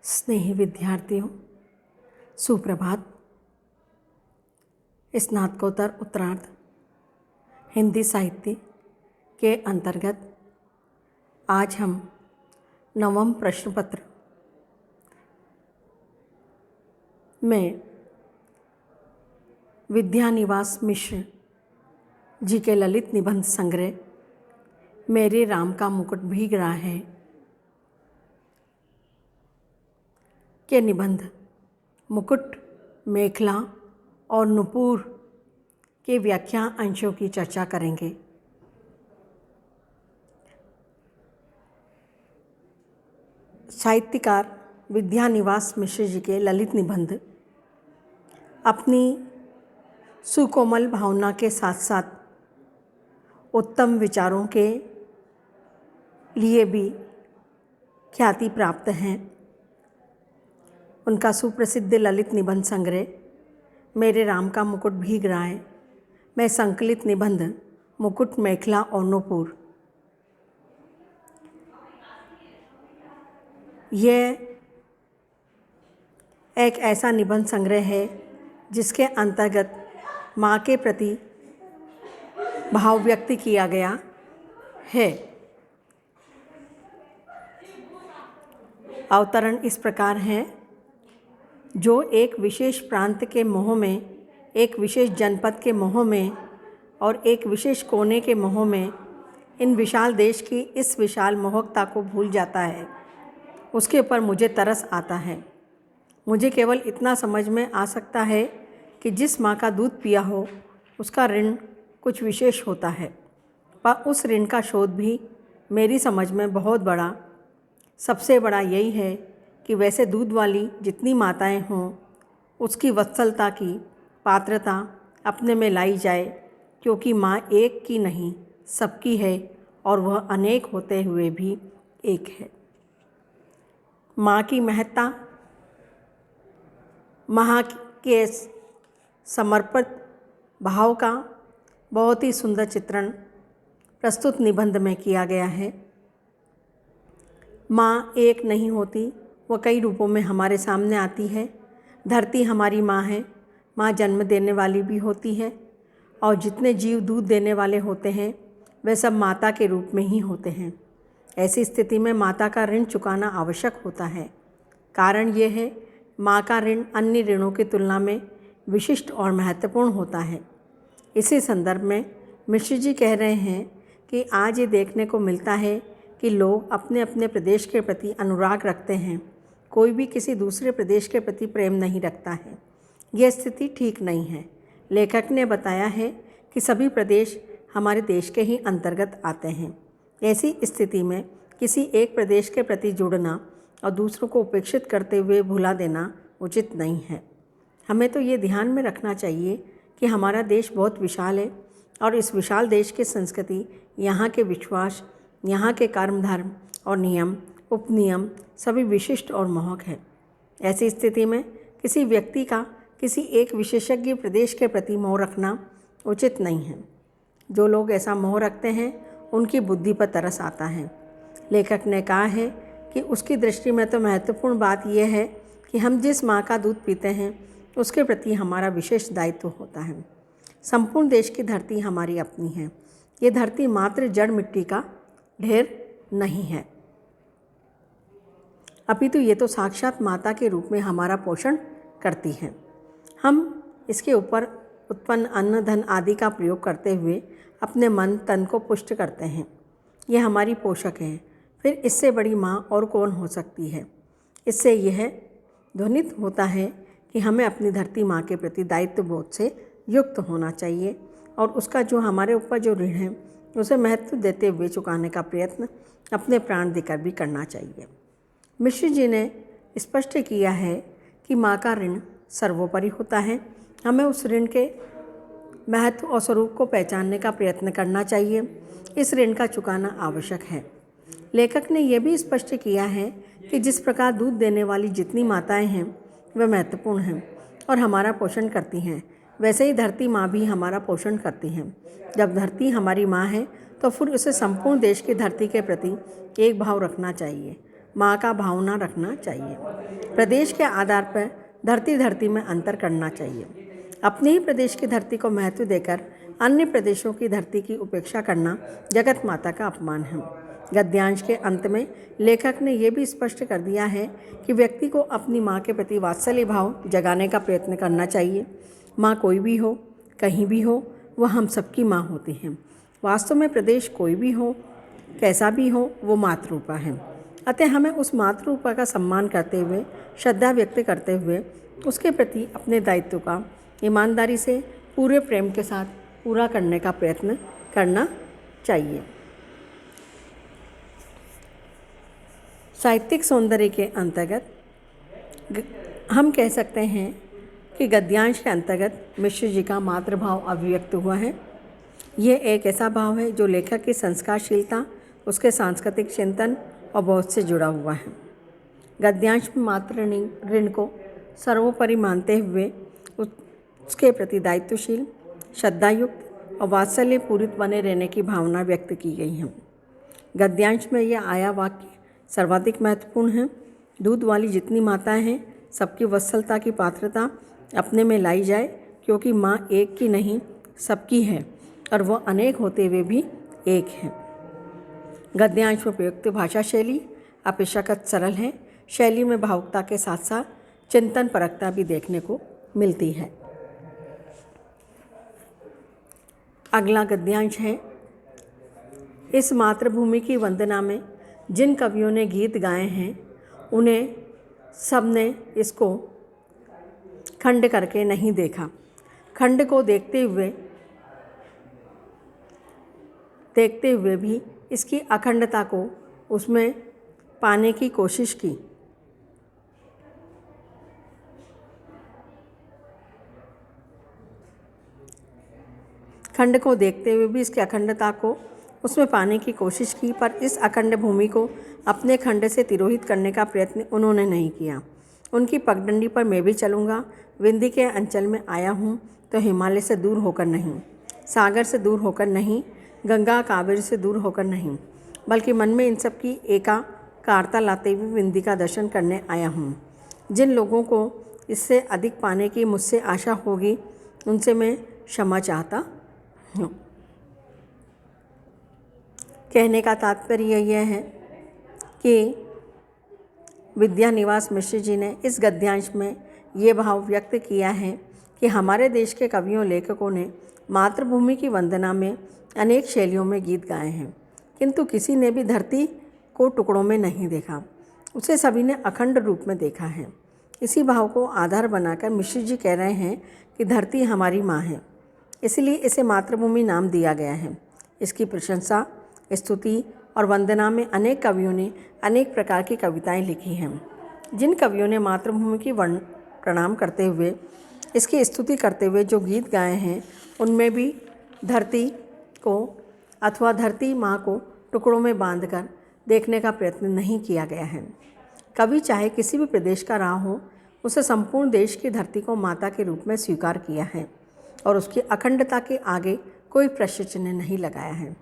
स्नेही विद्यार्थियों, सुप्रभात। स्नातकोत्तर उत्तरार्ध हिंदी साहित्य के अंतर्गत आज हम नवम प्रश्न पत्र में विद्यानिवास मिश्र जी के ललित निबंध संग्रह मेरे राम का मुकुट भीग रहा है के निबंध मुकुट, मेखला और नुपुर के व्याख्या अंशों की चर्चा करेंगे। साहित्यकार विद्यानिवास मिश्र जी के ललित निबंध अपनी सुकोमल भावना के साथ साथ उत्तम विचारों के लिए भी ख्याति प्राप्त हैं। उनका सुप्रसिद्ध ललित निबंध संग्रह मेरे राम का मुकुट भीग रहा है में संकलित निबंध मुकुट, मेखला और नुपुर, यह एक ऐसा निबंध संग्रह है जिसके अंतर्गत माँ के प्रति भाव व्यक्त किया गया है। अवतरण इस प्रकार है। जो एक विशेष प्रांत के मोह में, एक विशेष जनपद के मोह में और एक विशेष कोने के मोह में इन विशाल देश की इस विशाल मोहकता को भूल जाता है, उसके ऊपर मुझे तरस आता है। मुझे केवल इतना समझ में आ सकता है कि जिस माँ का दूध पिया हो उसका ऋण कुछ विशेष होता है, पर उस ऋण का शोध भी मेरी समझ में बहुत बड़ा, सबसे बड़ा यही है कि वैसे दूध वाली जितनी माताएं हों उसकी वत्सलता की पात्रता अपने में लाई जाए, क्योंकि माँ एक की नहीं सबकी है और वह अनेक होते हुए भी एक है। माँ की महत्ता, माँ के समर्पित भाव का बहुत ही सुंदर चित्रण प्रस्तुत निबंध में किया गया है। माँ एक नहीं होती, वह कई रूपों में हमारे सामने आती है। धरती हमारी माँ है। माँ जन्म देने वाली भी होती है और जितने जीव दूध देने वाले होते हैं वे सब माता के रूप में ही होते हैं। ऐसी स्थिति में माता का ऋण चुकाना आवश्यक होता है। कारण ये है, माँ का ऋण अन्य ऋणों की तुलना में विशिष्ट और महत्वपूर्ण होता है। इसी संदर्भ में मिश्र जी कह रहे हैं कि आज ये देखने को मिलता है कि लोग अपने अपने प्रदेश के प्रति अनुराग रखते हैं, कोई भी किसी दूसरे प्रदेश के प्रति प्रेम नहीं रखता है। यह स्थिति ठीक नहीं है। लेखक ने बताया है कि सभी प्रदेश हमारे देश के ही अंतर्गत आते हैं। ऐसी स्थिति में किसी एक प्रदेश के प्रति जुड़ना और दूसरों को उपेक्षित करते हुए भुला देना उचित नहीं है। हमें तो ये ध्यान में रखना चाहिए कि हमारा देश बहुत विशाल है और इस विशाल देश की संस्कृति, यहाँ के विश्वास, यहाँ के कर्म, धर्म और नियम, उपनियम सभी विशिष्ट और मोहक है। ऐसी स्थिति में किसी व्यक्ति का किसी एक विशेषज्ञ प्रदेश के प्रति मोह रखना उचित नहीं है। जो लोग ऐसा मोह रखते हैं उनकी बुद्धि पर तरस आता है। लेखक ने कहा है कि उसकी दृष्टि में तो महत्वपूर्ण बात यह है कि हम जिस माँ का दूध पीते हैं उसके प्रति हमारा विशेष दायित्व होता है। संपूर्ण देश की धरती हमारी अपनी है। ये धरती मात्र जड़ मिट्टी का ढेर नहीं है, अपितु ये तो साक्षात माता के रूप में हमारा पोषण करती है। हम इसके ऊपर उत्पन्न अन्न, धन आदि का प्रयोग करते हुए अपने मन तन को पुष्ट करते हैं। ये हमारी पोषक है। फिर इससे बड़ी माँ और कौन हो सकती है। इससे यह ध्वनित होता है कि हमें अपनी धरती माँ के प्रति दायित्व बोध से युक्त होना चाहिए और उसका जो हमारे ऊपर जो ऋण है उसे महत्व देते हुए चुकाने का प्रयत्न अपने प्राण देकर भी करना चाहिए। मिश्र जी ने स्पष्ट किया है कि माँ का ऋण सर्वोपरि होता है। हमें उस ऋण के महत्व और स्वरूप को पहचानने का प्रयत्न करना चाहिए। इस ऋण का चुकाना आवश्यक है। लेखक ने यह भी स्पष्ट किया है कि जिस प्रकार दूध देने वाली जितनी माताएं हैं वे महत्वपूर्ण हैं और हमारा पोषण करती हैं, वैसे ही धरती माँ भी हमारा पोषण करती हैं। जब धरती हमारी माँ है तो फिर उसे संपूर्ण देश की धरती के प्रति एक भाव रखना चाहिए। माँ का भावना रखना चाहिए। प्रदेश के आधार पर धरती में अंतर करना चाहिए। अपने ही प्रदेश की धरती को महत्व देकर अन्य प्रदेशों की धरती की उपेक्षा करना जगत माता का अपमान है। गद्यांश के अंत में लेखक ने यह भी स्पष्ट कर दिया है कि व्यक्ति को अपनी माँ के प्रति वात्सल्य भाव जगाने का प्रयत्न करना चाहिए। माँ कोई भी हो, कहीं भी हो, वह हम सबकी माँ होती हैं। वास्तव में प्रदेश कोई भी हो, कैसा भी हो, वो मातृरूपा है। अतः हमें उस मातृरूपा का सम्मान करते हुए, श्रद्धा व्यक्त करते हुए उसके प्रति अपने दायित्व का ईमानदारी से, पूरे प्रेम के साथ पूरा करने का प्रयत्न करना चाहिए। साहित्यिक सौंदर्य के अंतर्गत हम कह सकते हैं कि गद्यांश के अंतर्गत मिश्र जी का मातृभाव अभिव्यक्त हुआ है। यह एक ऐसा भाव है जो लेखक की संस्कारशीलता, उसके सांस्कृतिक चिंतन और बहुत से जुड़ा हुआ है। गद्यांश में मातृ ऋण को सर्वोपरि मानते हुए उसके प्रति दायित्वशील, श्रद्धायुक्त और वात्सल्य पूरित बने रहने की भावना व्यक्त की गई है। गद्यांश में यह आया वाक्य सर्वाधिक महत्वपूर्ण है। दूध वाली जितनी माताएं हैं, सबकी वत्सलता की पात्रता अपने में लाई जाए, क्योंकि माँ एक की नहीं सबकी है और वह अनेक होते हुए भी एक है। गद्यांश में प्रयुक्त भाषा शैली अपेक्षाकृत सरल है। शैली में भावुकता के साथ साथ चिंतन परकता भी देखने को मिलती है। अगला गद्यांश है। इस मातृभूमि की वंदना में जिन कवियों ने गीत गाए हैं, उन्हें सबने इसको खंड करके नहीं देखा। खंड को देखते हुए भी इसकी अखंडता को उसमें पाने की कोशिश की। खंड को देखते हुए भी इसकी अखंडता को उसमें पाने की कोशिश की, पर इस अखंड भूमि को अपने खंड से तिरोहित करने का प्रयत्न उन्होंने नहीं किया। उनकी पगडंडी पर मैं भी चलूँगा। विंध्य के अंचल में आया हूँ तो हिमालय से दूर होकर नहीं, सागर से दूर होकर नहीं, गंगा कावेरी से दूर होकर नहीं, बल्कि मन में इन सब की एकाकारता लाते हुए विंध्य का दर्शन करने आया हूँ। जिन लोगों को इससे अधिक पाने की मुझसे आशा होगी, उनसे मैं क्षमा चाहता हूँ। कहने का तात्पर्य यह है कि विद्यानिवास मिश्र जी ने इस गद्यांश में ये भाव व्यक्त किया है कि हमारे देश के कवियों लेखकों ने मातृभूमि की वंदना में अनेक शैलियों में गीत गाए हैं, किंतु किसी ने भी धरती को टुकड़ों में नहीं देखा। उसे सभी ने अखंड रूप में देखा है। इसी भाव को आधार बनाकर मिश्र जी कह रहे हैं कि धरती हमारी माँ है, इसलिए इसे मातृभूमि नाम दिया गया है। इसकी प्रशंसा, स्तुति और वंदना में अनेक कवियों ने अनेक प्रकार की कविताएं लिखी हैं। जिन कवियों ने मातृभूमि की प्रणाम करते हुए, इसकी स्तुति करते हुए जो गीत गाए हैं, उनमें भी धरती को अथवा धरती माँ को टुकड़ों में बांधकर देखने का प्रयत्न नहीं किया गया है। कवि चाहे किसी भी प्रदेश का रहा हो, उसे संपूर्ण देश की धरती को माता के रूप में स्वीकार किया है और उसकी अखंडता के आगे कोई प्रश्न चिन्ह नहीं लगाया है।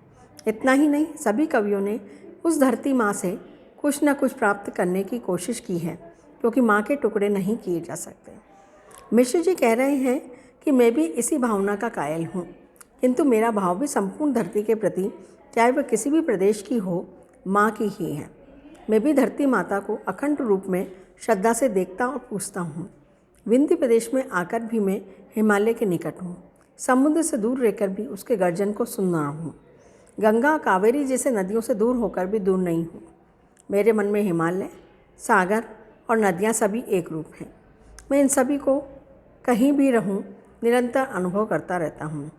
इतना ही नहीं, सभी कवियों ने उस धरती माँ से कुछ न कुछ प्राप्त करने की कोशिश की है, क्योंकि माँ के टुकड़े नहीं किए जा सकते। मिश्र जी कह रहे हैं कि मैं भी इसी भावना का कायल हूँ, किंतु मेरा भाव भी संपूर्ण धरती के प्रति, चाहे वह किसी भी प्रदेश की हो, माँ की ही है। मैं भी धरती माता को अखंड रूप में श्रद्धा से देखता और पूछता हूँ। विंध्य प्रदेश में आकर भी मैं हिमालय के निकट हूँ, समुद्र से दूर रहकर भी उसके गर्जन को सुन रहा हूँ। गंगा कावेरी जैसे नदियों से दूर होकर भी दूर नहीं हूँ। मेरे मन में हिमालय, सागर और नदियाँ सभी एक रूप हैं। मैं इन सभी को कहीं भी रहूँ निरंतर अनुभव करता रहता हूँ।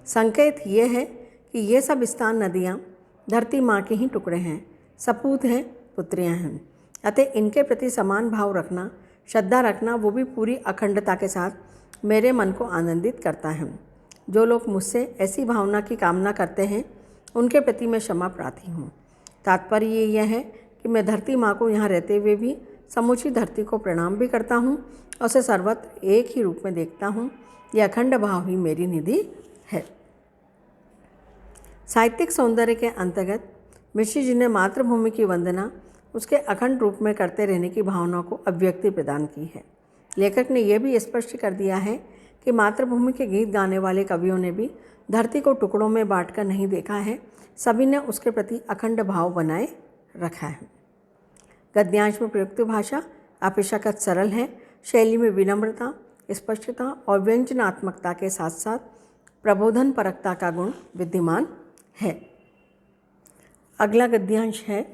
संकेत ये है कि ये सब स्थान नदियाँ धरती माँ के ही टुकड़े हैं, सपूत हैं, पुत्रियाँ हैं। अतः इनके प्रति समान भाव रखना, श्रद्धा रखना, वो भी पूरी अखंडता के साथ मेरे मन को आनंदित करता है। जो लोग मुझसे ऐसी भावना की कामना करते हैं, उनके प्रति मैं क्षमा प्रार्थी हूँ। तात्पर्य यह है कि मैं धरती माँ को यहाँ रहते हुए भी समूची धरती को प्रणाम भी करता हूँ और उसे सर्वत्र एक ही रूप में देखता हूँ। यह अखंड भाव ही मेरी निधि है। साहित्यिक सौंदर्य के अंतर्गत मिश्र जी ने मातृभूमि की वंदना उसके अखंड रूप में करते रहने की भावना को अभिव्यक्ति प्रदान की है। लेखक ने यह भी स्पष्ट कर दिया है कि मातृभूमि के गीत गाने वाले कवियों ने भी धरती को टुकड़ों में बांटकर नहीं देखा है, सभी ने उसके प्रति अखंड भाव बनाए रखा है। गद्यांश में प्रयुक्त भाषा अपेक्षाकृत सरल है। शैली में विनम्रता, स्पष्टता और व्यंजनात्मकता के साथ साथ प्रबोधन परकता का गुण विद्यमान है। अगला गद्यांश है,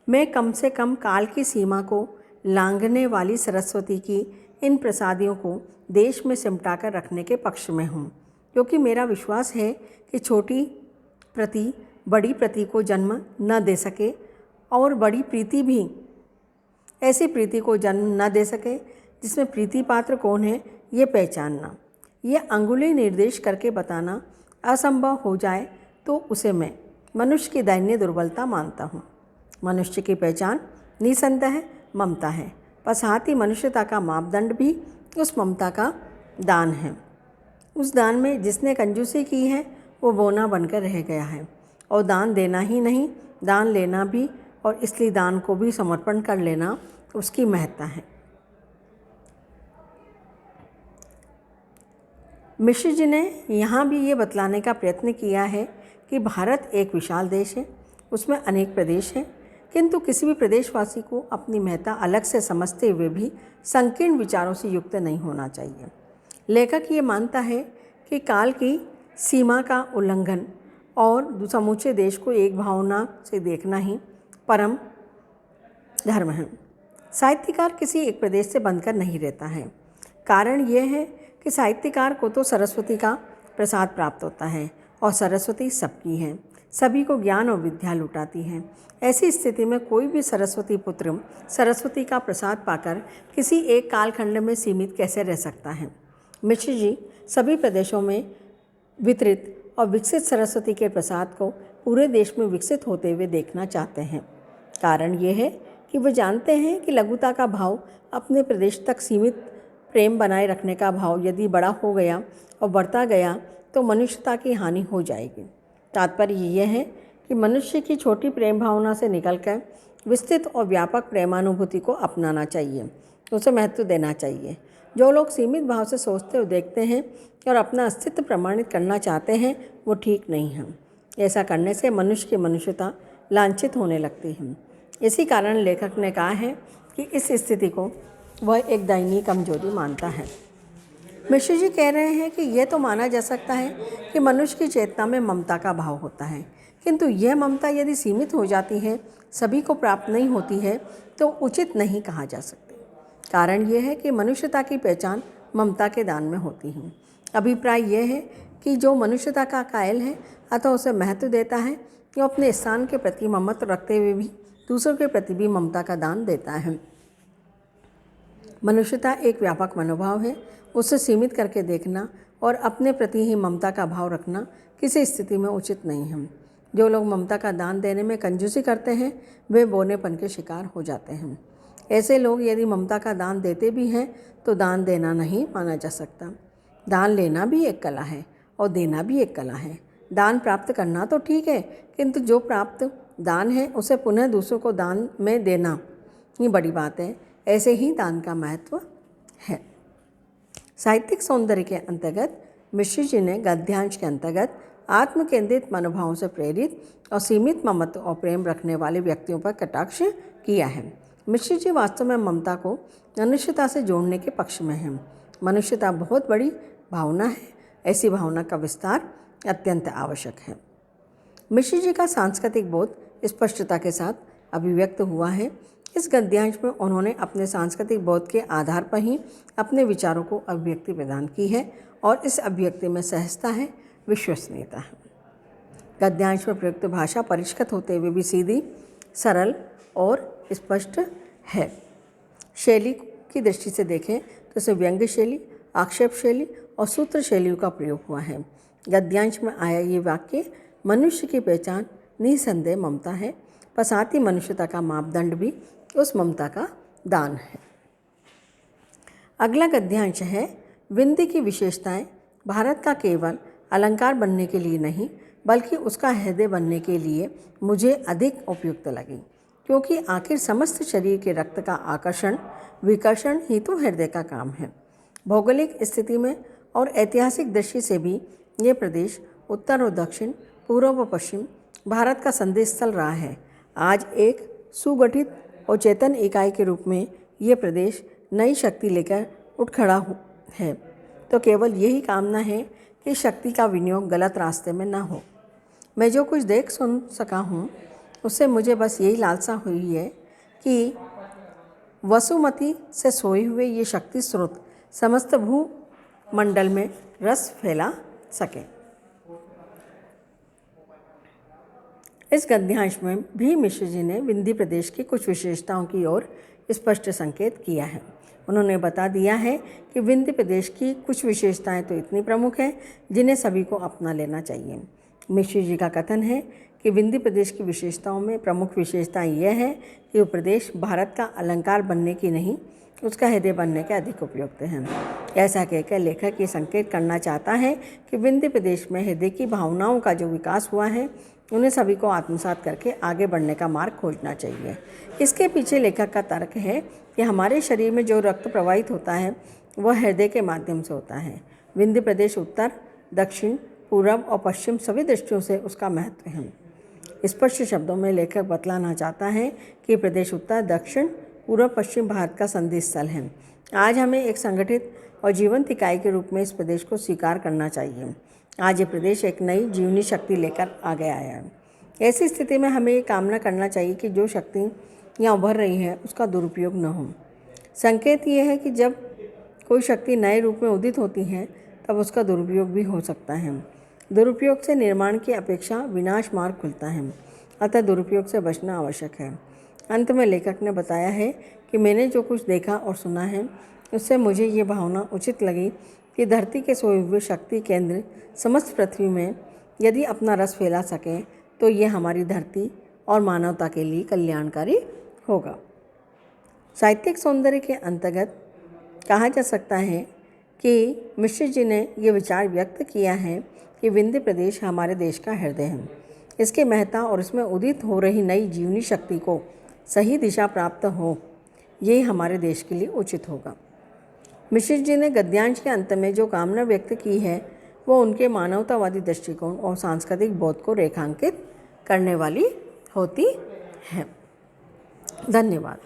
मैं कम से कम काल की सीमा को लांघने वाली सरस्वती की इन प्रसादियों को देश में सिमटाकर रखने के पक्ष में हूँ, क्योंकि मेरा विश्वास है कि छोटी प्रति बड़ी प्रति को जन्म न दे सके और बड़ी प्रीति भी ऐसी प्रीति को जन्म न दे सके जिसमें प्रीति पात्र कौन है ये पहचानना, ये अंगुली निर्देश करके बताना असंभव हो जाए तो उसे मैं मनुष्य की दैन्य दुर्बलता मानता हूँ। मनुष्य की पहचान निसंदेह ममता है, पर साथ ही मनुष्यता का मापदंड भी उस ममता का दान है। उस दान में जिसने कंजूसी की है वो बोना बनकर रह गया है, और दान देना ही नहीं दान लेना भी, और इसलिए दान को भी समर्पण कर लेना उसकी महत्ता है। मिश्र जी ने यहाँ भी ये बतलाने का प्रयत्न किया है कि भारत एक विशाल देश है, उसमें अनेक प्रदेश हैं, किंतु किसी भी प्रदेशवासी को अपनी महत्ता अलग से समझते हुए भी संकीर्ण विचारों से युक्त नहीं होना चाहिए। लेखक ये मानता है कि काल की सीमा का उल्लंघन और समूचे देश को एक भावना से देखना ही परम धर्म है। साहित्यकार किसी एक प्रदेश से बंधकर नहीं रहता है। कारण यह है कि साहित्यकार को तो सरस्वती का प्रसाद प्राप्त होता है, और सरस्वती सबकी है, सभी को ज्ञान और विद्या लुटाती है। ऐसी स्थिति में कोई भी सरस्वती पुत्र सरस्वती का प्रसाद पाकर किसी एक कालखंड में सीमित कैसे रह सकता है। मिश्र जी सभी प्रदेशों में वितरित और विकसित सरस्वती के प्रसाद को पूरे देश में विकसित होते हुए देखना चाहते हैं। कारण ये है कि वे जानते हैं कि लघुता का भाव, अपने प्रदेश तक सीमित प्रेम बनाए रखने का भाव यदि बड़ा हो गया और बढ़ता गया तो मनुष्यता की हानि हो जाएगी। तात्पर्य यह है कि मनुष्य की छोटी प्रेम भावना से निकलकर विस्तृत और व्यापक प्रेमानुभूति को अपनाना चाहिए, उसे महत्व देना चाहिए। जो लोग सीमित भाव से सोचते और देखते हैं और अपना अस्तित्व प्रमाणित करना चाहते हैं वो ठीक नहीं है। ऐसा करने से मनुष्य की मनुष्यता लांछित होने लगती है। इसी कारण लेखक ने कहा है कि इस स्थिति को वह एक दयनीय कमजोरी मानता है। मिश्र जी कह रहे हैं कि यह तो माना जा सकता है कि मनुष्य की चेतना में ममता का भाव होता है, किंतु यह ममता यदि सीमित हो जाती है, सभी को प्राप्त नहीं होती है, तो उचित नहीं कहा जा सकती। कारण यह है कि मनुष्यता की पहचान ममता के दान में होती है। अभिप्राय यह है कि जो मनुष्यता का कायल है अतः उसे महत्व देता है, जो अपने स्थान के प्रति ममत्व रखते हुए भी दूसरों के प्रति भी ममता का दान देता है। मनुष्यता एक व्यापक मनोभाव है, उसे सीमित करके देखना और अपने प्रति ही ममता का भाव रखना किसी स्थिति में उचित नहीं है। जो लोग ममता का दान देने में कंजूसी करते हैं वे बोनेपन के शिकार हो जाते हैं। ऐसे लोग यदि ममता का दान देते भी हैं तो दान देना नहीं माना जा सकता। दान लेना भी एक कला है और देना भी एक कला है। दान प्राप्त करना तो ठीक है, किंतु जो प्राप्त दान है उसे पुनः दूसरों को दान में देना ये बड़ी बात है। ऐसे ही दान का महत्व है। साहित्यिक सौंदर्य के अंतर्गत मिश्र जी ने गद्यांश के अंतर्गत आत्म केंद्रित मनोभावों से प्रेरित और सीमित ममत्व और प्रेम रखने वाले व्यक्तियों पर कटाक्ष किया है। मिश्र जी वास्तव में ममता को मनुष्यता से जोड़ने के पक्ष में हैं। मनुष्यता बहुत बड़ी भावना है, ऐसी भावना का विस्तार अत्यंत आवश्यक है। मिश्र जी का सांस्कृतिक बोध स्पष्टता के साथ अभिव्यक्त हुआ है। इस गद्यांश में उन्होंने अपने सांस्कृतिक बोध के आधार पर ही अपने विचारों को अभिव्यक्ति प्रदान की है और इस अभिव्यक्ति में सहजता है, विश्वसनीयता है। गद्यांश में प्रयुक्त भाषा परिष्कृत होते हुए भी सीधी, सरल और स्पष्ट है। शैली की दृष्टि से देखें तो इसे व्यंग्य शैली, आक्षेप शैली और सूत्र शैलियों का प्रयोग हुआ है। गद्यांश में आया ये वाक्य मनुष्य की पहचान निसंदेह ममता है, पर साथ ही मनुष्यता का मापदंड भी उस ममता का दान है। अगला गद्यांश है, विंध्य की विशेषताएं भारत का केवल अलंकार बनने के लिए नहीं बल्कि उसका हृदय बनने के लिए मुझे अधिक उपयुक्त लगी, क्योंकि आखिर समस्त शरीर के रक्त का आकर्षण विकर्षण ही तो हृदय का काम है। भौगोलिक स्थिति में और ऐतिहासिक दृष्टि से भी ये प्रदेश उत्तर और दक्षिण, पूर्व व पश्चिम भारत का संदेश स्थल रहा है। आज एक सुगठित और चेतन इकाई के रूप में ये प्रदेश नई शक्ति लेकर उठ खड़ा है। तो केवल यही कामना है कि शक्ति का विनियोग गलत रास्ते में न हो। मैं जो कुछ देख सुन सका हूँ उससे मुझे बस यही लालसा हुई है कि वसुमती से सोए हुए ये शक्ति स्रोत समस्त भूमंडल में रस फैला सके। इस गद्यांश में भी मिश्र जी ने विंध्य प्रदेश की कुछ विशेषताओं की ओर स्पष्ट संकेत किया है। उन्होंने बता दिया है कि विंध्य प्रदेश की कुछ विशेषताएं तो इतनी प्रमुख हैं जिन्हें सभी को अपना लेना चाहिए। मिश्र जी का कथन है कि विंध्य प्रदेश की विशेषताओं में प्रमुख विशेषता यह है कि वो प्रदेश भारत का अलंकार बनने की नहीं, उसका हृदय बनने के अधिक उपयुक्त हैं। ऐसा कहकर लेखक ये संकेत करना चाहता है कि विंध्य प्रदेश में हृदय की भावनाओं का जो विकास हुआ है उन्हें सभी को आत्मसात करके आगे बढ़ने का मार्ग खोजना चाहिए। इसके पीछे लेखक का तर्क है कि हमारे शरीर में जो रक्त प्रवाहित होता है वह हृदय के माध्यम से होता है। विंध्य प्रदेश उत्तर, दक्षिण, पूर्व और पश्चिम सभी दृष्टियों से उसका महत्व है। स्पष्ट शब्दों में लेखक बतलाना चाहता है कि प्रदेश उत्तर, दक्षिण, पूर्व, पश्चिम भारत का संधि स्थल है। आज हमें एक संगठित और जीवंत इकाई के रूप में इस प्रदेश को स्वीकार करना चाहिए। आज ये प्रदेश एक नई जीवनी शक्ति लेकर आगे आया है। ऐसी स्थिति में हमें ये कामना करना चाहिए कि जो शक्ति यहाँ उभर रही है उसका दुरुपयोग न हो। संकेत ये है कि जब कोई शक्ति नए रूप में उदित होती है तब उसका दुरुपयोग भी हो सकता है। दुरुपयोग से निर्माण की अपेक्षा विनाश मार्ग खुलता है, अतः दुरुपयोग से बचना आवश्यक है। अंत में लेखक ने बताया है कि मैंने जो कुछ देखा और सुना है उससे मुझे ये भावना उचित लगी कि धरती के सोए हुए शक्ति केंद्र समस्त पृथ्वी में यदि अपना रस फैला सकें तो ये हमारी धरती और मानवता के लिए कल्याणकारी होगा। साहित्यिक सौंदर्य के अंतर्गत कहा जा सकता है कि मिश्र जी ने ये विचार व्यक्त किया है कि विंध्य प्रदेश हमारे देश का हृदय है। इसके महत्ता और इसमें उदित हो रही नई जीवनी शक्ति को सही दिशा प्राप्त हो, ये हमारे देश के लिए उचित होगा। मिश्र जी ने गद्यांश के अंत में जो कामना व्यक्त की है वो उनके मानवतावादी दृष्टिकोण और सांस्कृतिक बोध को रेखांकित करने वाली होती है। धन्यवाद।